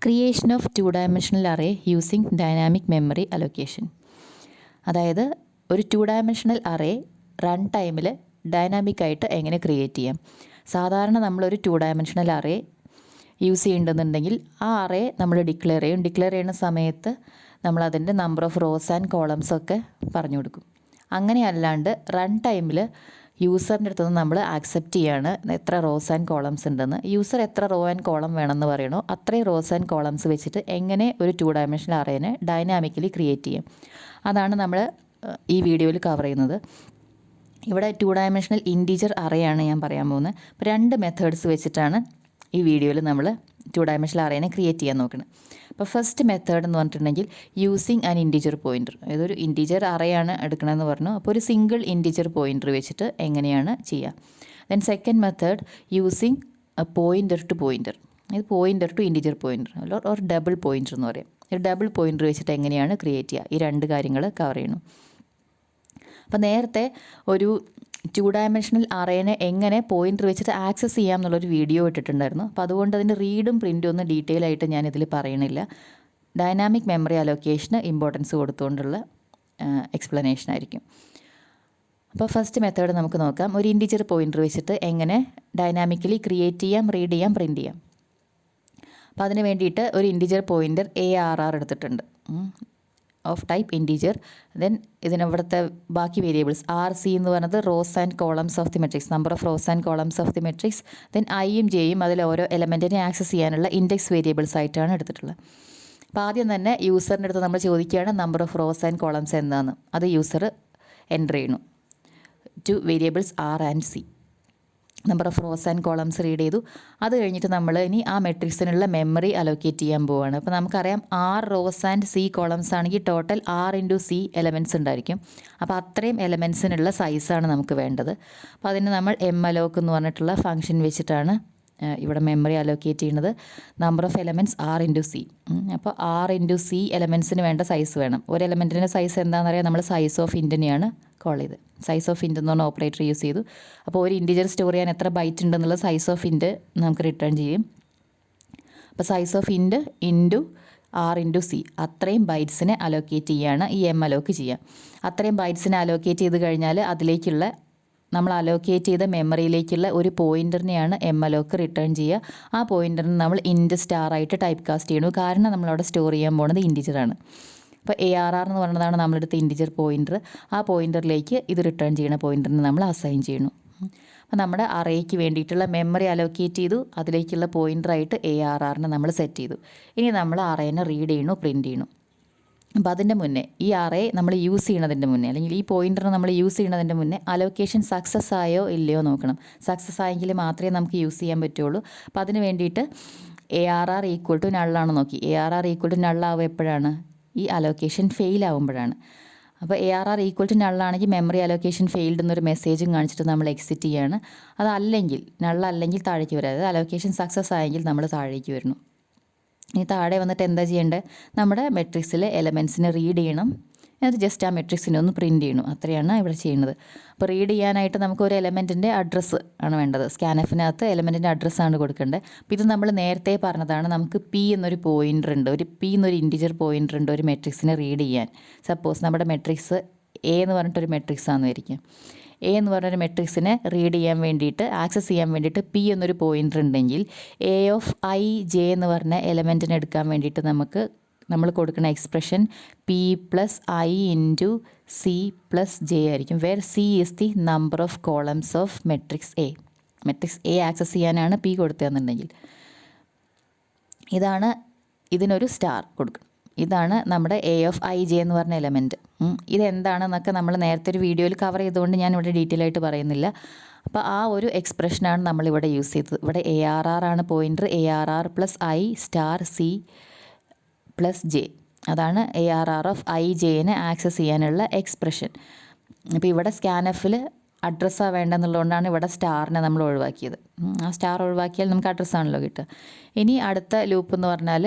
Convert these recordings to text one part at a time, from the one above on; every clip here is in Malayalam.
Creation of two dimensional array using dynamic memory allocation. അതായത് ഒരു ടു ഡയമെൻഷണൽ അറേ റൺ ടൈമിൽ ഡൈനാമിക്കായിട്ട് എങ്ങനെ ക്രിയേറ്റ് ചെയ്യാം. സാധാരണ നമ്മളൊരു ടു ഡയമെൻഷണൽ അറേ യൂസ് ചെയ്യേണ്ടതുണ്ടെങ്കിൽ ആ അറേ നമ്മൾ ഡിക്ലെയർ ചെയ്യും. ഡിക്ലെയർ ചെയ്യുന്ന സമയത്ത് നമ്മളതിൻ്റെ number of rows and columns ഒക്കെ പറഞ്ഞു കൊടുക്കും. അങ്ങനെ അല്ലാണ്ട് റൺ ടൈമിൽ യൂസറിൻ്റെ അടുത്ത് നിന്ന് നമ്മൾ ആക്സെപ്റ്റ് ചെയ്യാണ് എത്ര റോസ് ആൻഡ് കോളംസ് ഉണ്ടെന്ന്. യൂസർ എത്ര റോ ആൻഡ് കോളം വേണമെന്ന് പറയണോ അത്രയും റോസ് ആൻഡ് കോളംസ് വെച്ചിട്ട് എങ്ങനെ ഒരു ടു ഡയമെൻഷണൽ അറേനെ ഡൈനാമിക്കലി ക്രിയേറ്റ് ചെയ്യാം, അതാണ് നമ്മൾ ഈ വീഡിയോയിൽ കവർ ചെയ്യുന്നത്. ഇവിടെ ടു ഡയമെൻഷണൽ ഇൻറ്റീജർ അറേയാണ് ഞാൻ പറയാൻ പോകുന്നത്. അപ്പോൾ 2 മെത്തേഡ്സ് വെച്ചിട്ടാണ് ഈ വീഡിയോയിൽ നമ്മൾ ടു ഡയമെൻഷണൽ അറേനെ ക്രിയേറ്റ് ചെയ്യാൻ നോക്കുന്നത്. അപ്പോൾ ഫസ്റ്റ് മെത്തേഡ് എന്ന് പറഞ്ഞിട്ടുണ്ടെങ്കിൽ യൂസിങ് ആൻ ഇൻറ്റീജർ പോയിൻ്റർ. ഇതൊരു ഇൻറ്റീജർ അറേയാണ് എടുക്കണമെന്ന് പറഞ്ഞു. അപ്പോൾ ഒരു സിംഗിൾ ഇൻറ്റീജർ പോയിൻ്റർ വെച്ചിട്ട് എങ്ങനെയാണ് ചെയ്യുക. Then second method using pointer to pointer. ഇത് pointer to integer pointer or double pointer എന്ന് പറയും. ഒരു ഡബിൾ പോയിൻ്റർ വെച്ചിട്ട് എങ്ങനെയാണ് ക്രിയേറ്റ് ചെയ്യുക, ഈ 2 കാര്യങ്ങൾ കവർ ചെയ്യണം. അപ്പോൾ നേരത്തെ ഒരു ടു ഡയമെൻഷണൽ അറേനെ എങ്ങനെ പോയിൻ്റർ വെച്ചിട്ട് ആക്സസ് ചെയ്യാം എന്നുള്ളൊരു വീഡിയോ ഇട്ടിട്ടുണ്ടായിരുന്നു. അപ്പോൾ അതുകൊണ്ട് അതിൻ്റെ റീഡും പ്രിൻറ്റും ഒന്നും ഡീറ്റെയിൽ ആയിട്ട് ഞാനിതിൽ പറയണില്ല. ഡൈനാമിക് മെമ്മറി അലൊക്കേഷന് ഇമ്പോർട്ടൻസ് കൊടുത്തുകൊണ്ടുള്ള എക്സ്പ്ലനേഷൻ ആയിരിക്കും. അപ്പോൾ ഫസ്റ്റ് മെത്തേഡ് നമുക്ക് നോക്കാം. ഒരു ഇൻറ്റീജർ പോയിൻ്റർ വെച്ചിട്ട് എങ്ങനെ ഡൈനാമിക്കലി ക്രിയേറ്റ് ചെയ്യാം, റീഡ് ചെയ്യാം, പ്രിൻറ്റ് ചെയ്യാം. അപ്പോൾ അതിന് വേണ്ടിയിട്ട് ഒരു ഇൻറ്റീജർ പോയിൻ്റർ ARR എടുത്തിട്ടുണ്ട് ഓഫ് ടൈപ്പ് ഇൻറ്റീജർ. ദെൻ ഇതിനവിടുത്തെ ബാക്കി വേരിയബിൾസ് RC എന്ന് പറയുന്നത് rows and columns of the matrix, number of rows and columns of the matrix. Then Iയും Jയും അതിൽ ഓരോ എലമെൻറ്റിനെ ആക്സസ് ചെയ്യാനുള്ള ഇൻഡെക്സ് വേരിയബിൾസ് ആയിട്ടാണ് എടുത്തിട്ടുള്ളത്. അപ്പോൾ ആദ്യം തന്നെ യൂസറിൻ്റെ അടുത്ത് നമ്മൾ ചോദിക്കുകയാണ് number of rows and columns എന്താണെന്ന്. അത് യൂസർ എൻ്റർ ചെയ്യണം. 2 variables R and C. Number of rows and columns read ചെയ്തു. അത് കഴിഞ്ഞിട്ട് നമ്മൾ ഇനി ആ മെട്രിക്സിനുള്ള മെമ്മറി അലോക്കേറ്റ് ചെയ്യാൻ പോവുകയാണ്. അപ്പോൾ നമുക്കറിയാം 6 റോസ് ആൻഡ് C കോളംസ് ആണെങ്കിൽ ടോട്ടൽ R×C എലമെൻറ്റ്സ് ഉണ്ടായിരിക്കും. അപ്പോൾ അത്രയും എലമെൻറ്റ്സിനുള്ള സൈസാണ് നമുക്ക് വേണ്ടത്. അപ്പോൾ അതിന് നമ്മൾ malloc എന്ന് പറഞ്ഞിട്ടുള്ള ഫംഗ്ഷൻ വെച്ചിട്ടാണ് ഇവിടെ മെമ്മറി അലോക്കേറ്റ് ചെയ്യുന്നത്. Number of elements R×C. അപ്പോൾ R×C എലമെൻറ്റ്സിന് വേണ്ട സൈസ് വേണം. ഒരു എലമെൻറ്റിൻ്റെ സൈസ് എന്താണെന്ന് അറിയാം, നമ്മൾ സൈസ് ഓഫ് ഇൻറ്റിനെയാണ് കോൾ ചെയ്ത്. സൈസ് ഓഫ് ഇൻറ്റ് എന്ന് പറഞ്ഞ ഓപ്പറേറ്റർ യൂസ് ചെയ്തു. അപ്പോൾ ഒരു ഇൻറ്റിജർ സ്റ്റോർ ചെയ്യാൻ എത്ര ബൈറ്റ് ഉണ്ടെന്നുള്ള സൈസ് ഓഫ് ഇൻറ്റ് നമുക്ക് റിട്ടേൺ ചെയ്യും. അപ്പോൾ സൈസ് ഓഫ് ഇൻറ്റ് ഇൻറ്റു R×C അത്രയും ബൈറ്റ്സിനെ അലോക്കേറ്റ് ചെയ്യുകയാണ് ഈ malloc ചെയ്യുക. അത്രയും ബൈറ്റ്സിനെ അലോക്കേറ്റ് ചെയ്ത് കഴിഞ്ഞാൽ അതിലേക്കുള്ള നമ്മൾ അലോക്കേറ്റ് ചെയ്ത മെമ്മറിയിലേക്കുള്ള ഒരു പോയിൻ്ററിനെയാണ് malloc റിട്ടേൺ ചെയ്യുക. ആ പോയിൻ്ററിന് നമ്മൾ ഇൻറ്റ് സ്റ്റാർ ആയിട്ട് ടൈപ്പ് കാസ്റ്റ് ചെയ്യണു. കാരണം നമ്മളവിടെ സ്റ്റോർ ചെയ്യാൻ പോകുന്നത് ഇൻറ്റിജറാണ്. അപ്പോൾ ARR എന്ന് പറയുന്നതാണ് നമ്മളെടുത്ത ഇൻറ്റിജർ പോയിൻ്റർ. ആ പോയിൻ്ററിലേക്ക് ഇത് റിട്ടേൺ ചെയ്യുന്ന പോയിൻ്ററിന് നമ്മൾ അസൈൻ ചെയ്യണം. അപ്പോൾ നമ്മുടെ അറേക്ക് വേണ്ടിയിട്ടുള്ള മെമ്മറി അലോക്കേറ്റ് ചെയ്തു. അതിലേക്കുള്ള പോയിൻ്ററായിട്ട് ARRനെ നമ്മൾ സെറ്റ് ചെയ്തു. ഇനി നമ്മൾ അറേനെ റീഡ് ചെയ്യണു, പ്രിൻറ്റ് ചെയ്യണു. അപ്പോൾ അതിൻ്റെ മുന്നേ ഈ അറേ നമ്മൾ യൂസ് ചെയ്യണതിൻ്റെ മുന്നേ, അല്ലെങ്കിൽ ഈ പോയിൻ്റർ നമ്മൾ യൂസ് ചെയ്യണതിൻ്റെ മുന്നേ അലോക്കേഷൻ സക്സസ് ആയോ ഇല്ലയോ നോക്കണം. സക്സസ് ആയെങ്കിൽ മാത്രമേ നമുക്ക് യൂസ് ചെയ്യാൻ പറ്റുള്ളൂ. അപ്പോൾ അതിന് വേണ്ടിയിട്ട് ARR ഈക്വൽ ടു നള്ളാണ് നോക്കി. ARR ഈക്വൽ ടു നള്ളാവുക എപ്പോഴാണ്? ഈ അലോക്കേഷൻ ഫെയിൽ ആകുമ്പോഴാണ്. അപ്പോൾ ARR ഈക്വൽ ടു നള്ളാണെങ്കിൽ മെമ്മറി അലോക്കേഷൻ ഫെയിൽഡ് എന്നൊരു മെസ്സേജും കാണിച്ചിട്ട് നമ്മൾ എക്സിറ്റ് ചെയ്യാണ്. അതല്ലെങ്കിൽ നള്ളല്ലെങ്കിൽ താഴേക്ക് വരാം. അതായത് അലോക്കേഷൻ സക്സസ് ആയെങ്കിൽ നമ്മൾ താഴേക്ക് വരണം. ഇനി താഴെ വന്നിട്ട് എന്താ ചെയ്യേണ്ടത്? നമ്മുടെ മെട്രിക്സിലെ എലമെൻറ്റ്സിനെ റീഡ് ചെയ്യണം. എന്നിട്ട് ജസ്റ്റ് ആ മെട്രിക്സിനെ ഒന്ന് പ്രിൻറ്റ് ചെയ്യണം. അത്രയാണ് ഇവിടെ ചെയ്യുന്നത്. അപ്പോൾ റീഡ് ചെയ്യാനായിട്ട് നമുക്ക് ഒരു എലമെൻറ്റിൻ്റെ അഡ്രസ്സ് ആണ് വേണ്ടത്. സ്കാനഫിനകത്ത് എലമെൻറ്റിൻ്റെ അഡ്രസ്സാണ് കൊടുക്കേണ്ടത്. അപ്പോൾ ഇത് നമ്മൾ നേരത്തെ പറഞ്ഞതാണ്. നമുക്ക് P എന്നൊരു പോയിൻ്റർ ഉണ്ട്, ഒരു P എന്നൊരു ഇൻറ്റിജർ പോയിൻ്റർ ഉണ്ട് ഒരു മെട്രിക്സിനെ റീഡ് ചെയ്യാൻ. സപ്പോസ് നമ്മുടെ മെട്രിക്സ് A എന്ന് പറഞ്ഞിട്ടൊരു മെട്രിക്സ് ആണെന്ന് വിചാരിക്കാം. A എന്ന് പറഞ്ഞൊരു മെട്രിക്സിനെ റീഡ് ചെയ്യാൻ വേണ്ടിയിട്ട്, ആക്സസ് ചെയ്യാൻ വേണ്ടിയിട്ട് P എന്നൊരു പോയിൻ്റർ ഉണ്ടെങ്കിൽ A(i)j എന്ന് പറഞ്ഞ എലമെൻറ്റിനെ എടുക്കാൻ വേണ്ടിയിട്ട് നമ്മൾ കൊടുക്കുന്ന എക്സ്പ്രഷൻ P+i×C+j ആയിരിക്കും. Where C is the number of columns of matrix A. Matrix A access ചെയ്യാനാണ് P കൊടുത്തതെന്നുണ്ടെങ്കിൽ ഇതിനൊരു സ്റ്റാർ കൊടുക്കണം. ഇതാണ് നമ്മുടെ A(i)j എന്ന് പറഞ്ഞ എലമെൻറ്റ്. ഇതെന്താണെന്നൊക്കെ നമ്മൾ നേരത്തെ ഒരു വീഡിയോയിൽ കവർ ചെയ്തുകൊണ്ട് ഞാൻ ഇവിടെ ഡീറ്റെയിൽ ആയിട്ട് പറയുന്നില്ല. അപ്പോൾ ആ ഒരു എക്സ്പ്രഷനാണ് നമ്മളിവിടെ യൂസ് ചെയ്തത്. ഇവിടെ ARR ആണ് പോയിൻ്റർ. ARR+i*C+j അതാണ് ARR ഓഫ് i/jനെ ആക്സസ് ചെയ്യാനുള്ള എക്സ്പ്രഷൻ. അപ്പോൾ ഇവിടെ സ്കാനഫിൽ അഡ്രസ്സാണ് വേണ്ടെന്നുള്ളതുകൊണ്ടാണ് ഇവിടെ സ്റ്റാറിനെ നമ്മൾ ഒഴിവാക്കിയത്. ആ സ്റ്റാർ ഒഴിവാക്കിയാൽ നമുക്ക് അഡ്രസ്സാണല്ലോ കിട്ടുക. ഇനി അടുത്ത ലൂപ്പ് എന്ന് പറഞ്ഞാൽ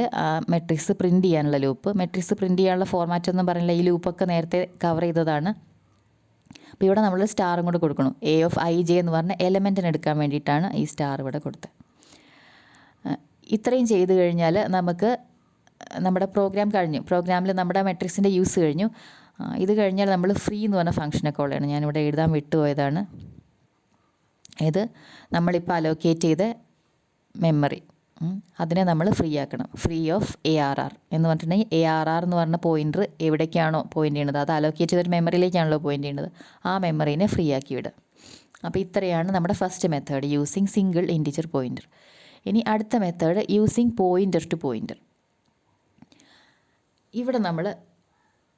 മെട്രിക്സ് പ്രിൻറ്റ് ചെയ്യാനുള്ള ലൂപ്പ്. മെട്രിക്സ് പ്രിൻറ്റ് ചെയ്യാനുള്ള ഫോർമാറ്റ് ഒന്നും പറഞ്ഞില്ല. ഈ ലൂപ്പൊക്കെ നേരത്തെ കവർ ചെയ്തതാണ്. അപ്പോൾ ഇവിടെ നമ്മൾ സ്റ്റാറും കൂടെ കൊടുക്കണം. A(i)j എന്ന് പറഞ്ഞ എലമെൻറ്റിന് എടുക്കാൻ വേണ്ടിയിട്ടാണ് ഈ സ്റ്റാർ ഇവിടെ കൊടുത്തത്. ഇത്രയും ചെയ്ത് കഴിഞ്ഞാൽ നമുക്ക് നമ്മുടെ പ്രോഗ്രാം കഴിഞ്ഞു. പ്രോഗ്രാമിൽ നമ്മുടെ മെട്രിക്സിൻ്റെ യൂസ് കഴിഞ്ഞു. ഇത് കഴിഞ്ഞാൽ നമ്മൾ ഫ്രീ എന്ന് പറഞ്ഞ ഫംഗ്ഷനെ കോൾ ചെയ്യണം. ഞാനിവിടെ എഴുതാൻ വിട്ടുപോയതാണ്. ഇത് നമ്മളിപ്പോൾ അലോക്കേറ്റ് ചെയ്ത മെമ്മറി, അതിനെ നമ്മൾ ഫ്രീ ആക്കണം. ഫ്രീ ഓഫ് ARR എന്ന് പറഞ്ഞിട്ടുണ്ടെങ്കിൽ ARR എന്ന് പറഞ്ഞ പോയിൻ്റർ എവിടേക്കാണോ പോയിൻ്റ് ചെയ്യുന്നത്, അത് അലോക്കേറ്റ് ചെയ്തൊരു മെമ്മറിയിലേക്കാണല്ലോ പോയിൻ്റ് ചെയ്യുന്നത്, ആ മെമ്മറീനെ ഫ്രീ ആക്കി വിടുക. അപ്പോൾ ഇത്രയാണ് നമ്മുടെ first method, using single integer pointer. ഇനി അടുത്ത method using pointer to pointer. ഇവിടെ നമ്മൾ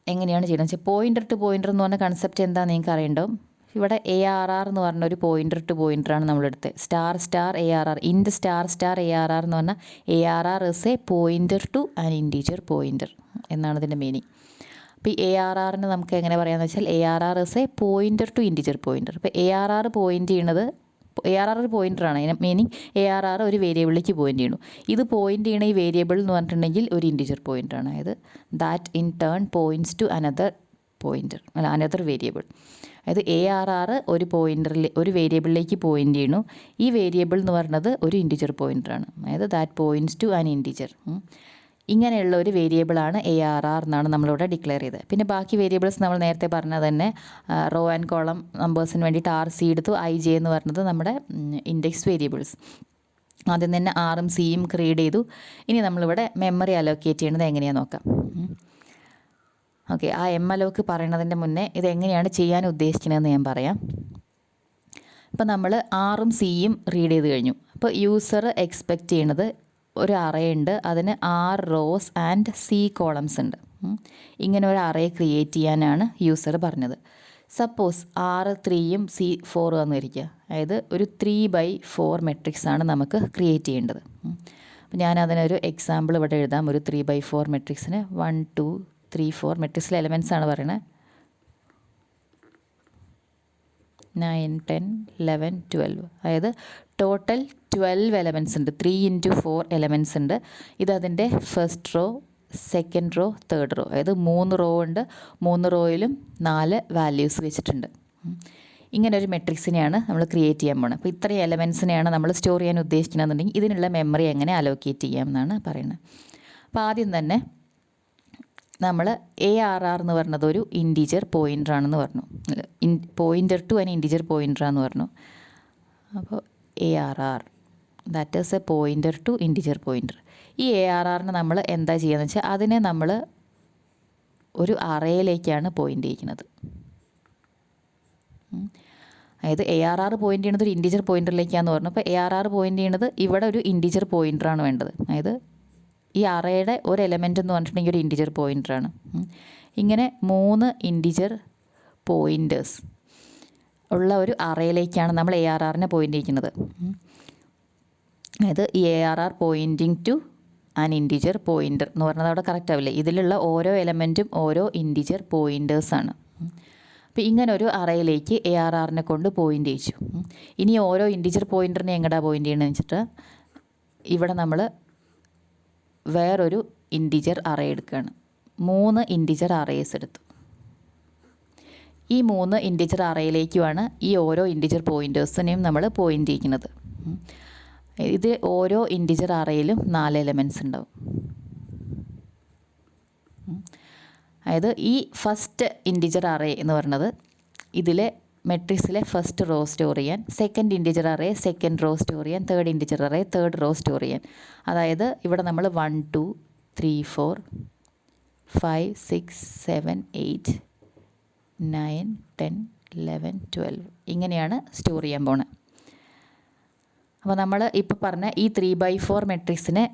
എങ്ങനെയാണ് ചെയ്യുന്നത് വെച്ചാൽ, പോയിൻ്റർ ടു പോയിൻ്റർ എന്ന് പറഞ്ഞ കൺസെപ്റ്റ് എന്താണെന്ന് നിങ്ങൾക്ക് അറിയണ്ടാവും. ഇവിടെ ARR എന്ന് പറഞ്ഞ ഒരു പോയിൻ്റർ ടു പോയിൻ്ററാണ് നമ്മളെടുത്തത്. Star star ARR, int star star ARR എന്ന് പറഞ്ഞാൽ ARR is a pointer to an integer pointer എന്നാണ് ഇതിൻ്റെ മീനിങ്. അപ്പോൾ ഈ ARRന് നമുക്ക് എങ്ങനെ പറയാമെന്ന് വെച്ചാൽ, ARR is a pointer to integer pointer. അപ്പോൾ ARR പോയിൻ്റ് ചെയ്യണത്, ARR ഒരു പോയിൻ്ററാണ്, മീനിങ് ARR ഒരു വേരിയബിളിലേക്ക് പോയിൻ്റ് ചെയ്യണു. ഇത് പോയിൻ്റ് ചെയ്യണ ഈ വേരിയബിൾ എന്ന് പറഞ്ഞിട്ടുണ്ടെങ്കിൽ ഒരു ഇൻറ്റീജർ പോയിൻ്ററാണ്. അതായത് that in turn points to another pointer, അല്ല അനദർ വേരിയബിൾ. അതായത് ARR ഒരു പോയിൻ്ററിൽ ഒരു വേരിയബിളിലേക്ക് പോയിൻ്റ് ചെയ്യണു. ഈ വേരിയബിൾ എന്ന് പറയുന്നത് ഒരു ഇൻറ്റീജർ പോയിൻ്ററാണ്. അതായത് that points to an integer. ഇങ്ങനെയുള്ള ഒരു വേരിയബിളാണ് ARR എന്നാണ് നമ്മളിവിടെ ഡിക്ലെയർ ചെയ്തത്. പിന്നെ ബാക്കി വേരിയബിൾസ് നമ്മൾ നേരത്തെ പറഞ്ഞത് തന്നെ, റോ ആൻഡ് കോളം നമ്പേഴ്സിന് വേണ്ടിയിട്ട് RC എടുത്തു. IJ എന്ന് പറയുന്നത് നമ്മുടെ ഇൻഡെക്സ് വേരിയബിൾസ്. ആദ്യം തന്നെ Rഉം Cയും ക്രിയേറ്റ് ചെയ്തു. ഇനി നമ്മളിവിടെ മെമ്മറി അലോക്കേറ്റ് ചെയ്യുന്നത് എങ്ങനെയാണെന്ന് നോക്കാം. ഓക്കെ, ആ അലോക്ക് പറയുന്നതിൻ്റെ മുന്നേ ഇതെങ്ങനെയാണ് ചെയ്യാൻ ഉദ്ദേശിക്കുന്നതെന്ന് ഞാൻ പറയാം. ഇപ്പോൾ നമ്മൾ Rഉം Cയും റീഡ് ചെയ്ത് കഴിഞ്ഞു. അപ്പോൾ യൂസർ എക്സ്പെക്റ്റ് ചെയ്യണത് ഒരു അറേ ഉണ്ട്, അതിന് 6 റോസ് ആൻഡ് C കോളംസ് ഉണ്ട്. ഇങ്ങനെ ഒരു അറേ ക്രിയേറ്റ് ചെയ്യാനാണ് യൂസർ പറഞ്ഞത്. സപ്പോസ് 6 3യും C 4 വന്നിരിക്കുക. അതായത് ഒരു 3/4 മെട്രിക്സ് ആണ് നമുക്ക് ക്രിയേറ്റ് ചെയ്യേണ്ടത്. അപ്പോൾ ഞാൻ അതിനൊരു എക്സാമ്പിൾ ഇവിടെ എഴുതാം. ഒരു 3/4 മെട്രിക്സിന് 1 2 3 4 മെട്രിക്സിലെ എലമെൻറ്റ്സ് ആണ് പറയുന്നത്. 9 10 11 12, അതായത് ടോട്ടൽ 12 എലമെൻറ്റ്സ് ഉണ്ട്. 3 × 4 എലമെൻറ്റ്സ് ഉണ്ട്. ഇതതിൻ്റെ first row, second row, third row, അതായത് 3 റോ ഉണ്ട്. 3 റോയിലും 4 വാല്യൂസ് വെച്ചിട്ടുണ്ട്. ഇങ്ങനെ ഒരു മെട്രിക്സിനെയാണ് നമ്മൾ ക്രിയേറ്റ് ചെയ്യാൻ പോകുന്നത്. അപ്പോൾ ഇത്രയും എലമെൻറ്റ്സിനെയാണ് നമ്മൾ സ്റ്റോർ ചെയ്യാൻ ഉദ്ദേശിക്കുന്നതെന്നുണ്ടെങ്കിൽ ഇതിനുള്ള മെമ്മറി എങ്ങനെ അലോക്കേറ്റ് ചെയ്യാം എന്നാണ് പറയുന്നത്. അപ്പോൾ ആദ്യം തന്നെ നമ്മൾ ARR എന്ന് പറഞ്ഞത് ഒരു ഇൻറ്റീജർ പോയിൻ്ററാണെന്ന് പറഞ്ഞു. പോയിൻ്റർ ടു ആൻ ഇൻറ്റീജർ പോയിൻ്ററാന്ന് പറഞ്ഞു. അപ്പോൾ ARR that is a pointer to integer pointer. ഈ ARRനെ നമ്മൾ എന്താ ചെയ്യുകയെന്ന് വെച്ചാൽ, അതിനെ നമ്മൾ ഒരു അറേയിലേക്കാണ് പോയിൻ്റ് ചെയ്യുന്നത്. അതായത് ARR പോയിൻ്റ് ചെയ്യുന്നത് ഒരു ഇൻറ്റീജർ പോയിൻ്ററിലേക്കാന്ന് പറഞ്ഞു. അപ്പോൾ ARR പോയിൻ്റ് ചെയ്യുന്നത് ഇവിടെ ഒരു ഇൻറ്റീജർ പോയിൻ്ററാണ് വേണ്ടത്. അതായത് ഈ അറേയുടെ ഒരു എലമെൻ്റ് എന്ന് പറഞ്ഞിട്ടുണ്ടെങ്കിൽ ഒരു ഇൻറ്റീജർ പോയിൻ്ററാണ്. ഇങ്ങനെ 3 ഇൻറ്റീജർ പോയിൻറ്റേഴ്സ് ഉള്ള ഒരു അറേയിലേക്കാണ് നമ്മൾ ARRനെ പോയിൻ്റ് ചെയ്യുന്നത്. അതായത് ഈ ARR pointing to an integer pointer എന്ന് പറഞ്ഞത് അവിടെ കറക്റ്റ് ആവില്ലേ. ഇതിലുള്ള ഓരോ എലമെൻറ്റും ഓരോ ഇൻറ്റീജർ പോയിൻറ്റേഴ്സാണ്. അപ്പോൾ ഇങ്ങനെ ഒരു അറേയിലേക്ക് ARRനെ കൊണ്ട് പോയിൻ്റ് ചെയ്യിച്ചു. ഇനി ഓരോ ഇൻറ്റീജർ പോയിൻ്ററിനെ എങ്ങോട്ടാണ് പോയിൻ്റ് ചെയ്യണമെന്ന് വെച്ചിട്ട്, ഇവിടെ നമ്മൾ വേറൊരു ഇൻറ്റീജർ അറേ എടുക്കുകയാണ്. 3 ഇൻറ്റീജർ അറേസ് എടുത്തു. ഈ 3 ഇൻറ്റീജർ അറേയിലേക്കുമാണ് ഈ ഓരോ ഇൻറ്റീജർ പോയിൻറ്റേഴ്സിനെയും നമ്മൾ പോയിൻ്റ് ചെയ്യുന്നത്. ഇത് ഓരോ ഇൻറ്റീജർ അറേയിലും 4 എലമെൻറ്റ്സ് ഉണ്ടാവും. അതായത് ഈ ഫസ്റ്റ് ഇൻറ്റീജർ അറേ എന്ന് പറയുന്നത് ഇതിലെ മെട്രിക്സിലെ ഫസ്റ്റ് റോ സ്റ്റോർ ചെയ്യാൻ, second integer array second row store ചെയ്യാൻ, third integer array third row store ചെയ്യാൻ. അതായത് ഇവിടെ നമ്മൾ 1 2 3 4 5 6 7 8 9 10 11 12 ഇങ്ങനെയാണ് സ്റ്റോർ ചെയ്യാൻ പോണത്. അപ്പോൾ നമ്മൾ ഇപ്പോൾ പറഞ്ഞ ഈ 3/4 മെട്രിക്സിനെ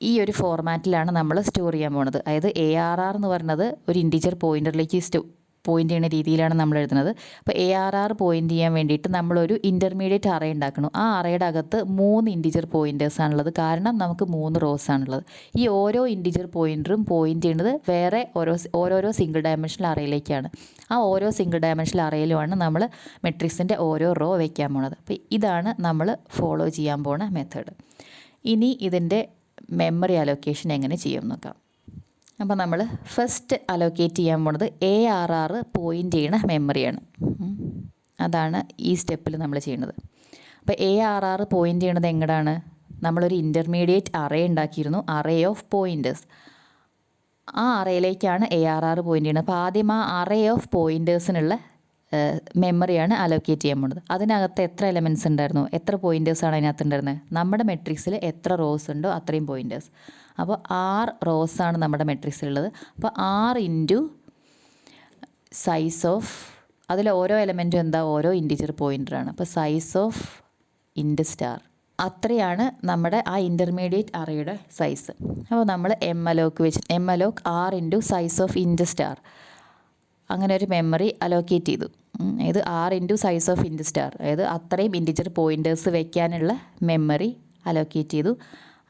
ഈ ഒരു ഫോർമാറ്റിലാണ് നമ്മൾ സ്റ്റോർ ചെയ്യാൻ പോണത്. അതായത് ARR എന്ന് പറയുന്നത് ഒരു ഇൻറ്റീജർ പോയിൻ്ററിലേക്ക് പോയിൻ്റ് ചെയ്യുന്ന രീതിയിലാണ് നമ്മൾ എഴുതുന്നത്. അപ്പോൾ ARR പോയിൻ്റ് ചെയ്യാൻ വേണ്ടിയിട്ട് നമ്മളൊരു ഇൻ്റർമീഡിയറ്റ് അറേ ഉണ്ടാക്കണം. ആ അറേയുടെ അകത്ത് 3 ഇൻറ്റീജർ പോയിൻറ്റേഴ്സാണുള്ളത്. കാരണം നമുക്ക് 3 റോസ് ആണുള്ളത്. ഈ ഓരോ ഇൻറ്റീജർ പോയിൻ്ററും പോയിൻ്റ് ചെയ്യുന്നത് വേറെ ഓരോരോ സിംഗിൾ ഡയമെൻഷണൽ അറേയിലേക്കാണ്. ആ ഓരോ സിംഗിൾ ഡയമെൻഷണൽ അറേയിലുമാണ് നമ്മൾ മെട്രിക്സിൻ്റെ ഓരോ റോ വയ്ക്കാൻ പോണത്. അപ്പോൾ ഇതാണ് നമ്മൾ ഫോളോ ചെയ്യാൻ പോണ മെത്തേഡ്. ഇനി ഇതിൻ്റെ മെമ്മറി അലോക്കേഷൻ എങ്ങനെ ചെയ്യാൻ നോക്കാം. അപ്പോൾ നമ്മൾ ഫസ്റ്റ് അലോക്കേറ്റ് ചെയ്യാൻ പോണത് ARR പോയിൻ്റ് ചെയ്യണ മെമ്മറിയാണ്. അതാണ് ഈ സ്റ്റെപ്പിൽ നമ്മൾ ചെയ്യുന്നത്. അപ്പോൾ ARR പോയിൻ്റ് ചെയ്യണത് എങ്ങോട്ടാണ്? നമ്മളൊരു ഇൻ്റർമീഡിയറ്റ് അറേ ഉണ്ടാക്കിയിരുന്നു, അറേ ഓഫ് പോയിൻറ്റേഴ്സ്. ആ അറേയിലേക്കാണ് ARR പോയിൻ്റ് ചെയ്യുന്നത്. അപ്പോൾ ആദ്യം ആ അറേ ഓഫ് പോയിൻറ്റേഴ്സിനുള്ള മെമ്മറിയാണ് അലോക്കേറ്റ് ചെയ്യാൻ പോകുന്നത്. അതിനകത്ത് എത്ര എലമെൻറ്റ്സ് ഉണ്ടായിരുന്നു, എത്ര പോയിൻറ്റേഴ്സാണ് അതിനകത്ത് ഉണ്ടായിരുന്നത്? നമ്മുടെ മെട്രിക്സിൽ എത്ര റോസ് ഉണ്ടോ അത്രയും പോയിൻറ്റേഴ്സ്. അപ്പോൾ 6 റോസാണ് നമ്മുടെ മെട്രിക്സിലുള്ളത്. അപ്പോൾ 6 ഇൻറ്റു സൈസ് ഓഫ്, അതിൽ ഓരോ എലമെൻറ്റും എന്താ, ഓരോ ഇൻറ്റിജർ പോയിൻ്ററാണ്. അപ്പോൾ സൈസ് ഓഫ് ഇൻറ്റ് സ്റ്റാർ, അത്രയാണ് നമ്മുടെ ആ ഇൻ്റർമീഡിയറ്റ് അറേയുടെ സൈസ്. അപ്പോൾ നമ്മൾ എംഅലോക്ക് 6 ഇൻറ്റു സൈസ് ഓഫ് ഇൻറ്റ് സ്റ്റാർ അങ്ങനെ ഒരു മെമ്മറി അലോക്കേറ്റ് ചെയ്തു. ഇത് 6 ഇൻറ്റു സൈസ് ഓഫ് ഇൻറ്റ് സ്റ്റാർ, അതായത് അത്രയും ഇൻറ്റിജർ പോയിൻറ്റേഴ്സ് വെക്കാനുള്ള മെമ്മറി അലോക്കേറ്റ് ചെയ്തു.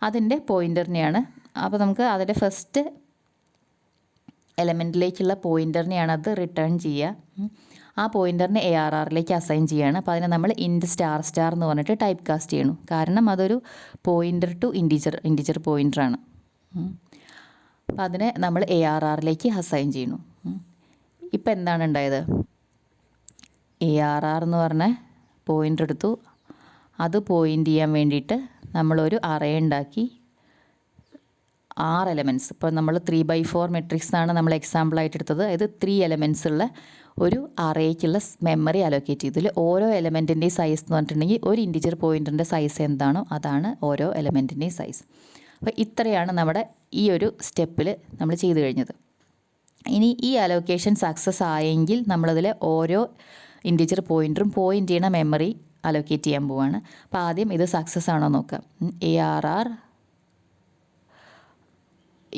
അതിൻ്റെ പോയിൻ്ററിനെയാണ്, അപ്പോൾ നമുക്ക് അതിൻ്റെ ഫസ്റ്റ് എലമെൻറ്റിലേക്കുള്ള പോയിൻ്ററിനെയാണ് അത് റിട്ടേൺ ചെയ്യുക. ആ പോയിൻ്ററിനെ ARRലേക്ക് അസൈൻ ചെയ്യുകയാണ്. അപ്പോൾ അതിനെ നമ്മൾ ഇൻറ്റ് സ്റ്റാർ എന്ന് പറഞ്ഞിട്ട് ടൈപ്പ് കാസ്റ്റ് ചെയ്യണം. കാരണം അതൊരു പോയിൻ്റർ ടു ഇൻറ്റിജർ പോയിൻ്ററാണ്. അപ്പോൾ അതിനെ നമ്മൾ ARRലേക്ക് അസൈൻ ചെയ്യണം. ഇപ്പം എന്താണ് ഉണ്ടായത്, ARR എന്ന് പറഞ്ഞ പോയിൻ്റർ എടുത്തു, അത് പോയിൻ്റ് ചെയ്യാൻ വേണ്ടിയിട്ട് നമ്മളൊരു അറേ ഉണ്ടാക്കി. 6 എലമെൻറ്റ്സ്, ഇപ്പോൾ നമ്മൾ 3/4 മെട്രിക്സാണ് നമ്മൾ എക്സാമ്പിളായിട്ട് എടുത്തത്. അതായത് 3 എലമെൻറ്റ്സ് ഉള്ള ഒരു അറേക്കുള്ള മെമ്മറി അലോക്കേറ്റ് ചെയ്തു. ഇതിൽ ഓരോ എലമെൻറ്റിൻ്റെയും സൈസ് എന്ന് പറഞ്ഞിട്ടുണ്ടെങ്കിൽ ഒരു ഇൻറ്റിജർ പോയിൻ്ററിൻ്റെ സൈസ് എന്താണോ അതാണ് ഓരോ എലമെൻറ്റിൻ്റെയും സൈസ്. അപ്പോൾ ഇത്രയാണ് നമ്മുടെ ഈ ഒരു സ്റ്റെപ്പിൽ നമ്മൾ ചെയ്തു കഴിഞ്ഞത്. ഇനി ഈ അലോക്കേഷൻ സക്സസ് ആയെങ്കിൽ നമ്മളതിൽ ഓരോ ഇൻറ്റിജർ പോയിൻ്ററും പോയിൻ്റ് ചെയ്യണ മെമ്മറി അലോക്കേറ്റ് ചെയ്യാൻ പോവുകയാണ്. അപ്പോൾ ആദ്യം ഇത് സക്സസ് ആണോ നോക്കാം. ARR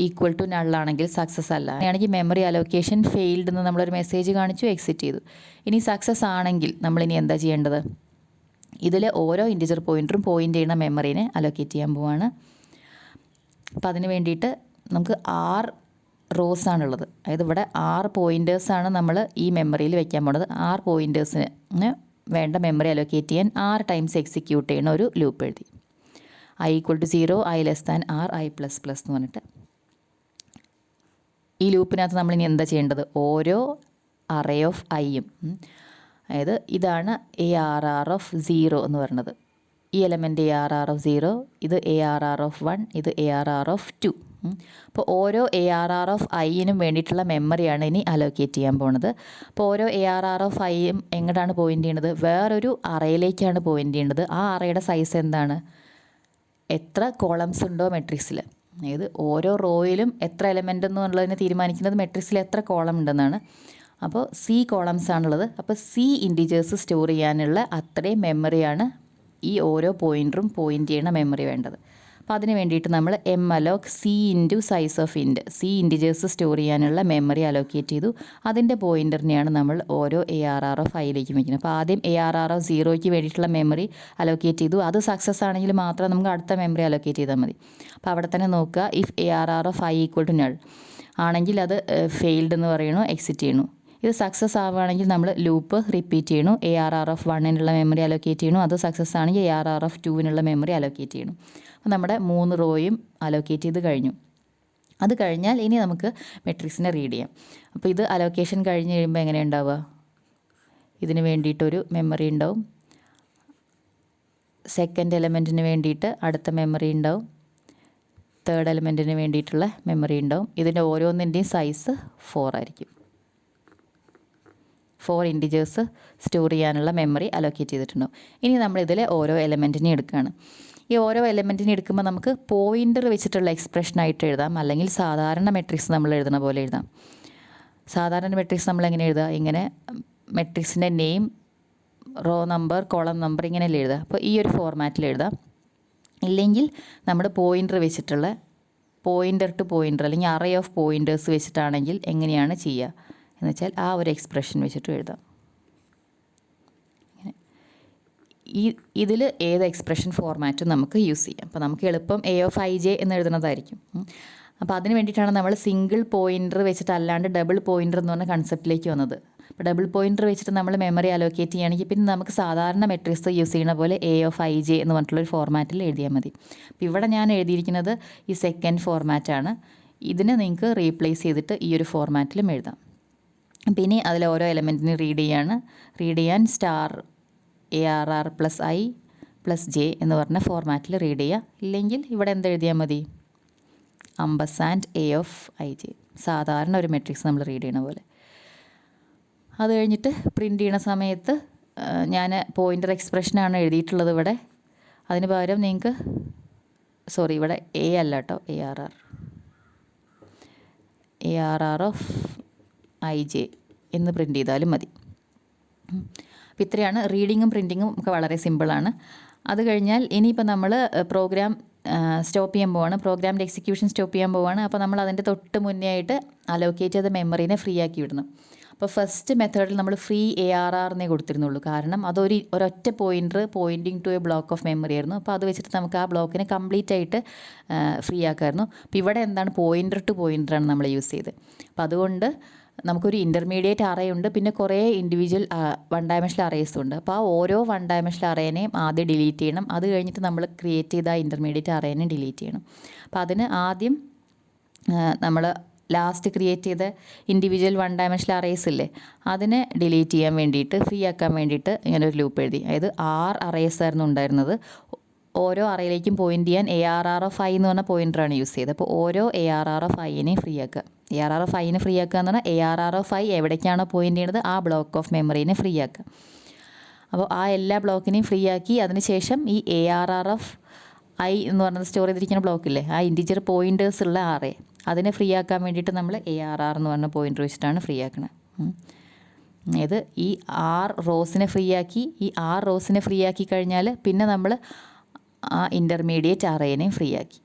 ഈക്വൽ ടു നള്ളാണെങ്കിൽ സക്സസ് അല്ല, അങ്ങനെയാണെങ്കിൽ മെമ്മറി അലോക്കേഷൻ ഫെയിൽഡ് എന്ന് നമ്മളൊരു മെസ്സേജ് കാണിച്ചു, എക്സിറ്റ് ചെയ്തു. ഇനി സക്സസ് ആണെങ്കിൽ നമ്മളിനി എന്താ ചെയ്യേണ്ടത്, ഇതിൽ ഓരോ ഇൻറ്റിജർ പോയിൻ്ററും പോയിൻ്റ് ചെയ്യുന്ന മെമ്മറീനെ അലോക്കേറ്റ് ചെയ്യാൻ പോവുകയാണ്. അപ്പോൾ അതിന് വേണ്ടിയിട്ട് നമുക്ക് 6 റോസ് ആണുള്ളത്. അതായത് ഇവിടെ 6 പോയിൻറ്റേഴ്സാണ് നമ്മൾ ഈ മെമ്മറിയിൽ വെക്കാൻ പോകുന്നത്. 6 പോയിൻറ്റേഴ്സിന് വേണ്ട മെമ്മറി അലോക്കേറ്റ് ചെയ്യാൻ 6 ടൈംസ് എക്സിക്യൂട്ട് ചെയ്യുന്ന ഒരു ലൂപ്പ് എഴുതി. I = 0, I R, I++ എന്ന് പറഞ്ഞിട്ട്. ഈ ലൂപ്പിനകത്ത് നമ്മളിനി എന്താ ചെയ്യേണ്ടത്, ഓരോ അറേ ഓഫ് ഐയും, അതായത് ഇതാണ് ARR ഓഫ് 0 എന്ന് പറയുന്നത്. ഈ എലമെൻറ്റ് ARR ഓഫ് 0, ഇത് ARR ഓഫ് 1, ഇത് ARR ഓഫ് 2. അപ്പോൾ ഓരോ ARR ഓഫ് ഐനും വേണ്ടിയിട്ടുള്ള മെമ്മറിയാണ് ഇനി അലോക്കേറ്റ് ചെയ്യാൻ പോകുന്നത്. അപ്പോൾ ഓരോ ARR ഓഫ് ഐയും എങ്ങോട്ടാണ് പോയിൻ്റ് ചെയ്യേണ്ടത്, വേറൊരു അറേയിലേക്കാണ് പോയിൻ്റ് ചെയ്യേണ്ടത്. ആ അറേയുടെ സൈസ് എന്താണ്, എത്ര കോളംസ് ഉണ്ടോ മെട്രിക്സിൽ, അതായത് ഓരോ റോയിലും എത്ര എലമെൻ്റ് എന്നുള്ളതിനെ തീരുമാനിക്കുന്നത് മെട്രിക്സിൽ എത്ര കോളം ഉണ്ടെന്നാണ്. അപ്പോൾ C കോളംസ് ആണുള്ളത്. അപ്പോൾ C ഇൻറ്റിജേഴ്സ് സ്റ്റോർ ചെയ്യാനുള്ള അത്രയും മെമ്മറിയാണ് ഈ ഓരോ പോയിൻ്ററും പോയിൻ്റ് ചെയ്യണ മെമ്മറി വേണ്ടത്. അപ്പോൾ അതിന് വേണ്ടിയിട്ട് നമ്മൾ malloc C into size of int, C integers store ചെയ്യാനുള്ള മെമ്മറി അലോക്കേറ്റ് ചെയ്തു. അതിൻ്റെ പോയിൻ്ററിനെയാണ് നമ്മൾ ഓരോ ARR ഓഫ് ഐയിലേക്ക് വയ്ക്കുന്നത്. അപ്പോൾ ആദ്യം ARR ഓഫ് 0ക്ക് വേണ്ടിയിട്ടുള്ള മെമ്മറി അലോക്കേറ്റ് ചെയ്തു. അത് സക്സസ് ആണെങ്കിൽ മാത്രം നമുക്ക് അടുത്ത മെമ്മറി അലോക്കേറ്റ് ചെയ്താൽ മതി. അപ്പോൾ അവിടെ തന്നെ നോക്കുക, if ARR of I equal to null ആണെങ്കിൽ അത് ഫെയിൽഡ് എന്ന് പറയണു, എക്സിറ്റ് ചെയ്യണു. ഇത് സക്സസ് ആവുകയാണെങ്കിൽ നമ്മൾ ലൂപ്പ് റിപ്പീറ്റ് ചെയ്യണു. ARR ഓഫ് 1നുള്ള മെമ്മറി അലോക്കേറ്റ് ചെയ്യണു. അത് സക്സസ് ആണെങ്കിൽ ARR ഓഫ് 2നുള്ള മെമ്മറി അലോക്കേറ്റ് ചെയ്യണു. അപ്പോൾ നമ്മുടെ 3 റോയും അലോക്കേറ്റ് ചെയ്ത് കഴിഞ്ഞു. അത് കഴിഞ്ഞാൽ ഇനി നമുക്ക് മെട്രിക്സിനെ റീഡ് ചെയ്യാം. അപ്പോൾ ഇത് അലോക്കേഷൻ കഴിഞ്ഞ് കഴിയുമ്പോൾ എങ്ങനെ ഉണ്ടാവുക, ഇതിന് വേണ്ടിയിട്ടൊരു മെമ്മറി ഉണ്ടാവും, സെക്കൻഡ് എലമെൻറ്റിന് വേണ്ടിയിട്ട് അടുത്ത മെമ്മറി ഉണ്ടാവും, തേർഡ് എലമെൻറ്റിന് വേണ്ടിയിട്ടുള്ള മെമ്മറി ഉണ്ടാവും. ഇതിൻ്റെ ഓരോന്നിൻ്റെയും സൈസ് 4 ആയിരിക്കും. 4 ഇൻറ്റിജേഴ്സ് സ്റ്റോർ ചെയ്യാനുള്ള മെമ്മറി അലോക്കേറ്റ് ചെയ്തിട്ടുണ്ടാവും. ഇനി നമ്മൾ ഇതിലെ ഓരോ എലമെൻറ്റിനെ എടുക്കുകയാണ്. ഈ ഓരോ എലമെൻറ്റിനെ എടുക്കുമ്പോൾ നമുക്ക് പോയിൻ്റർ വെച്ചിട്ടുള്ള എക്സ്പ്രഷനായിട്ട് എഴുതാം, അല്ലെങ്കിൽ സാധാരണ മെട്രിക്സ് നമ്മൾ എഴുതുന്ന പോലെ എഴുതാം. സാധാരണ മെട്രിക്സ് നമ്മൾ എങ്ങനെ എഴുതുക, ഇങ്ങനെ മെട്രിക്സിൻ്റെ name, row number, column number ഇങ്ങനെയല്ലേ എഴുതുക. അപ്പോൾ ഈ ഒരു ഫോർമാറ്റിൽ എഴുതാം. ഇല്ലെങ്കിൽ നമ്മുടെ പോയിൻ്റർ വെച്ചിട്ടുള്ള പോയിൻ്റർ ടു പോയിൻ്റർ അല്ലെങ്കിൽ അറേ ഓഫ് പോയിൻറ്റേഴ്സ് വെച്ചിട്ടാണെങ്കിൽ എങ്ങനെയാണ് ചെയ്യുക എന്ന് വെച്ചാൽ ആ ഒരു എക്സ്പ്രഷൻ വെച്ചിട്ട് എഴുതാം. ഇതിൽ ഏത് എക്സ്പ്രഷൻ ഫോർമാറ്റും നമുക്ക് യൂസ് ചെയ്യാം. അപ്പോൾ നമുക്ക് എളുപ്പം A of ij എന്ന് എഴുതുന്നതായിരിക്കും. അപ്പോൾ അതിന് വേണ്ടിയിട്ടാണ് നമ്മൾ സിംഗിൾ പോയിൻ്റർ വെച്ചിട്ട് അല്ലാണ്ട് ഡബിൾ പോയിൻ്റർ എന്ന് പറഞ്ഞ കൺസെപ്റ്റിലേക്ക് വന്നത്. അപ്പോൾ ഡബിൾ പോയിൻ്റർ വെച്ചിട്ട് നമ്മൾ മെമ്മറി അലോക്കേറ്റ് ചെയ്യുകയാണെങ്കിൽ പിന്നെ നമുക്ക് സാധാരണ മെട്രിക്സ് യൂസ് ചെയ്യുന്ന പോലെ A of ij എന്ന് പറഞ്ഞിട്ടുള്ളൊരു ഫോർമാറ്റിൽ എഴുതിയാൽ മതി. അപ്പോൾ ഇവിടെ ഞാൻ എഴുതിയിരിക്കുന്നത് ഈ സെക്കൻഡ് ഫോർമാറ്റാണ്. ഇതിനെ നിങ്ങൾക്ക് റീപ്ലേസ് ചെയ്തിട്ട് ഈ ഒരു ഫോർമാറ്റിലും എഴുതാം. പിന്നെ അതിൽ ഓരോ എലമെൻറ്റിനും റീഡ് ചെയ്യാൻ star ARR + I plus J എന്ന് പറഞ്ഞ ഫോർമാറ്റിൽ റീഡ് ചെയ്യുക. ഇല്ലെങ്കിൽ ഇവിടെ എന്തെഴുതിയാൽ മതി, ampersand A of I J, സാധാരണ ഒരു മെട്രിക്സ് നമ്മൾ റീഡ് ചെയ്യണ പോലെ. അത് കഴിഞ്ഞിട്ട് പ്രിൻ്റ് ചെയ്യണ സമയത്ത് ഞാൻ പോയിൻ്റർ എക്സ്പ്രഷനാണ് എഴുതിയിട്ടുള്ളത് ഇവിടെ. അതിന് പകരം നിങ്ങൾക്ക് ഇവിടെ എ അല്ല കേട്ടോ, A R R of I J എന്ന് പ്രിൻ്റ് ചെയ്താലും മതി. അപ്പോൾ ഇത്രയാണ്. റീഡിങ്ങും പ്രിൻറ്റിങ്ങും ഒക്കെ വളരെ സിമ്പിളാണ്. അത് കഴിഞ്ഞാൽ ഇനിയിപ്പോൾ നമ്മൾ പ്രോഗ്രാം സ്റ്റോപ്പ് ചെയ്യാൻ പോവാണ്, പ്രോഗ്രാമിൻ്റെ എക്സിക്യൂഷൻ സ്റ്റോപ്പ് ചെയ്യാൻ പോവാണ്. അപ്പോൾ നമ്മൾ അതിൻ്റെ തൊട്ട് മുന്നേ ആയിട്ട് അലോക്കേറ്റ് ചെയ്ത മെമ്മറീനെ ഫ്രീ ആക്കി വിടണം. അപ്പോൾ ഫസ്റ്റ് മെത്തേഡിൽ നമ്മൾ ഫ്രീ എ ആർ ആറിനെ കൊടുത്തിരുന്നുള്ളൂ, കാരണം ഒരൊറ്റ pointing to a block of memory ആയിരുന്നു. അപ്പോൾ അത് വെച്ചിട്ട് നമുക്ക് ആ ബ്ലോക്കിനെ കംപ്ലീറ്റ് ആയിട്ട് ഫ്രീ ആക്കാമായിരുന്നു. അപ്പോൾ ഇവിടെ എന്താണ്, പോയിൻ്റർ ടു പോയിൻ്ററാണ് നമ്മൾ യൂസ് ചെയ്തത്. അപ്പോൾ അതുകൊണ്ട് നമുക്കൊരു ഇൻ്റർമീഡിയറ്റ് അറേ ഉണ്ട്, പിന്നെ കുറേ ഇൻഡിവിജ്വൽ 1 ഡയമെൻഷണൽ അറേസും ഉണ്ട്. അപ്പോൾ ആ ഓരോ 1 ഡയമെൻഷണൽ അറേനെയും ആദ്യം ഡിലീറ്റ് ചെയ്യണം. അത് കഴിഞ്ഞിട്ട് നമ്മൾ ക്രിയേറ്റ് ചെയ്ത ആ ഇൻ്റർമീഡിയറ്റ് അറേനെ ഡിലീറ്റ് ചെയ്യണം. അപ്പോൾ അതിന് ആദ്യം നമ്മൾ ലാസ്റ്റ് ക്രിയേറ്റ് ചെയ്ത ഇൻഡിവിജ്വൽ 1 ഡയമെൻഷണൽ അറേസ് ഇല്ലേ, അതിനെ ഡിലീറ്റ് ചെയ്യാൻ വേണ്ടിയിട്ട്, ഫ്രീ ആക്കാൻ വേണ്ടിയിട്ട് ഇങ്ങനെ ഒരു ലൂപ്പ് എഴുതി. അതായത് 6 അറേസ് ആയിരുന്നു ഉണ്ടായിരുന്നത്. ഓരോ അറയിലേക്കും പോയിൻ്റ് ചെയ്യാൻ A R R of I എന്ന് പറഞ്ഞ പോയിൻ്ററാണ് യൂസ് ചെയ്തത്. അപ്പോൾ ഓരോ എ ആർ ആർ ഓഫ് ഐനെയും ഫ്രീ ആക്കുക. എ ആർ ആർ ഓഫ് ഐനെ ഫ്രീ ആക്കുക എന്ന് പറഞ്ഞാൽ A R R of I എവിടേക്കാണോ പോയിൻ്റ് ചെയ്യുന്നത് ആ ബ്ലോക്ക് ഓഫ് മെമ്മറീനെ ഫ്രീ ആക്കുക. അപ്പോൾ ആ എല്ലാ ബ്ലോക്കിനെയും ഫ്രീ ആക്കി അതിനുശേഷം ഈ A R R of I എന്ന് പറയുന്നത് സ്റ്റോർ ചെയ്തിരിക്കുന്ന ബ്ലോക്കില്ലേ, ആ ഇൻറ്റിജർ പോയിൻറ്റേഴ്സ് ഉള്ള അറേ, അതിനെ ഫ്രീ ആക്കാൻ വേണ്ടിയിട്ട് നമ്മൾ എ ആർ ആർ എന്ന് പറഞ്ഞ പോയിൻ്റർ വെച്ചിട്ടാണ് ഫ്രീ ആക്കുന്നത്. അതായത് ഈ 6 റോസിനെ ഫ്രീ ആക്കി, ഈ 6 റോസിനെ ഫ്രീ ആക്കി കഴിഞ്ഞാൽ പിന്നെ നമ്മൾ ആ ഇൻ്റർമീഡിയറ്റ് അറേനെയും ഫ്രീ ആക്കി.